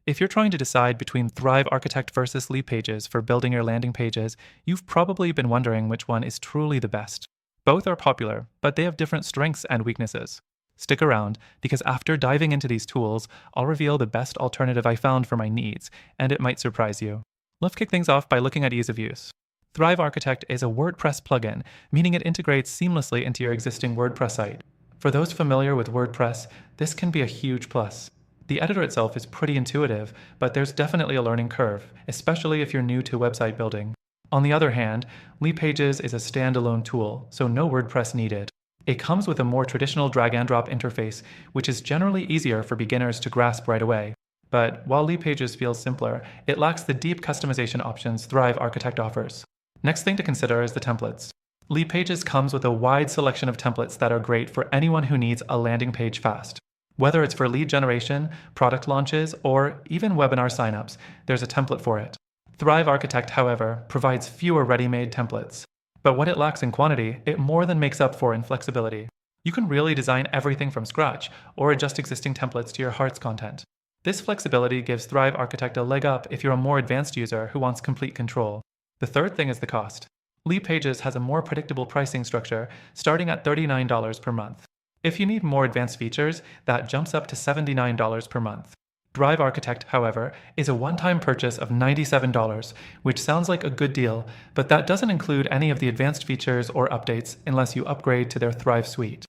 If you're trying to decide between Thrive Architect versus Leadpages for building your landing pages, you've probably been wondering which one is truly the best. Both are popular, but they have different strengths and weaknesses. Stick around, because after diving into these tools, I'll reveal the best alternative I found for my needs, and it might surprise you. Let's kick things off by looking at ease of use. Thrive Architect is a WordPress plugin, meaning it integrates seamlessly into your existing WordPress site. For those familiar with WordPress, this can be a huge plus. The editor itself is pretty intuitive, but there's definitely a learning curve, especially if you're new to website building. On the other hand, Leadpages is a standalone tool, so no WordPress needed. It comes with a more traditional drag-and-drop interface, which is generally easier for beginners to grasp right away. But while Leadpages feels simpler, it lacks the deep customization options Thrive Architect offers. Next thing to consider is the templates. Leadpages comes with a wide selection of templates that are great for anyone who needs a landing page fast. Whether it's for lead generation, product launches, or even webinar signups, there's a template for it. Thrive Architect, however, provides fewer ready-made templates. But what it lacks in quantity, it more than makes up for in flexibility. You can really design everything from scratch, or adjust existing templates to your heart's content. This flexibility gives Thrive Architect a leg up if you're a more advanced user who wants complete control. The third thing is the cost. Leadpages has a more predictable pricing structure, starting at $39 per month. If you need more advanced features, that jumps up to $79 per month. Thrive Architect, however, is a one-time purchase of $97, which sounds like a good deal, but that doesn't include any of the advanced features or updates unless you upgrade to their Thrive suite.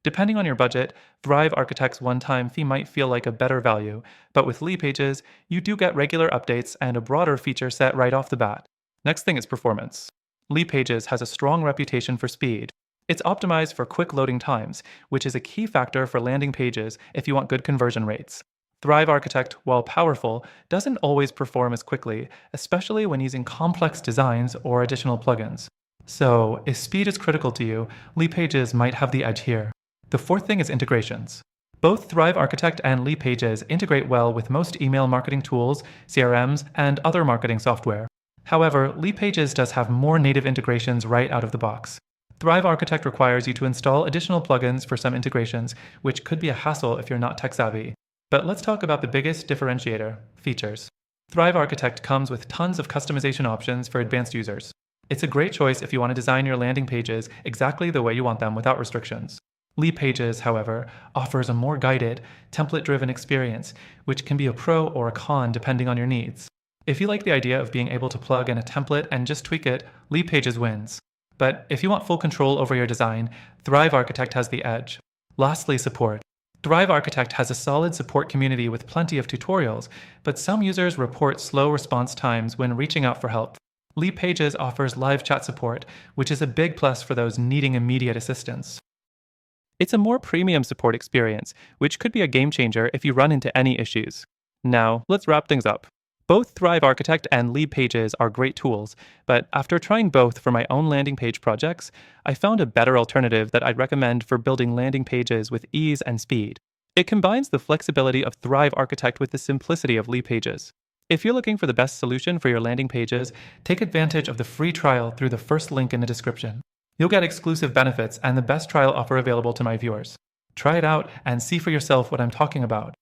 Depending on your budget, Thrive Architect's one-time fee might feel like a better value, but with Leadpages, you do get regular updates and a broader feature set right off the bat. Next thing is performance. Leadpages has a strong reputation for speed. It's optimized for quick loading times, which is a key factor for landing pages if you want good conversion rates. Thrive Architect, while powerful, doesn't always perform as quickly, especially when using complex designs or additional plugins. So, if speed is critical to you, Leadpages might have the edge here. The fourth thing is integrations. Both Thrive Architect and Leadpages integrate well with most email marketing tools, CRMs, and other marketing software. However, Leadpages does have more native integrations right out of the box. Thrive Architect requires you to install additional plugins for some integrations, which could be a hassle if you're not tech-savvy. But let's talk about the biggest differentiator, features. Thrive Architect comes with tons of customization options for advanced users. It's a great choice if you want to design your landing pages exactly the way you want them without restrictions. Leadpages, however, offers a more guided, template-driven experience, which can be a pro or a con depending on your needs. If you like the idea of being able to plug in a template and just tweak it, Leadpages wins. But if you want full control over your design, Thrive Architect has the edge. Lastly, support. Thrive Architect has a solid support community with plenty of tutorials, but some users report slow response times when reaching out for help. Leadpages offers live chat support, which is a big plus for those needing immediate assistance. It's a more premium support experience, which could be a game changer if you run into any issues. Now, let's wrap things up. Both Thrive Architect and Leadpages are great tools, but after trying both for my own landing page projects, I found a better alternative that I'd recommend for building landing pages with ease and speed. It combines the flexibility of Thrive Architect with the simplicity of Leadpages. If you're looking for the best solution for your landing pages, take advantage of the free trial through the first link in the description. You'll get exclusive benefits and the best trial offer available to my viewers. Try it out and see for yourself what I'm talking about.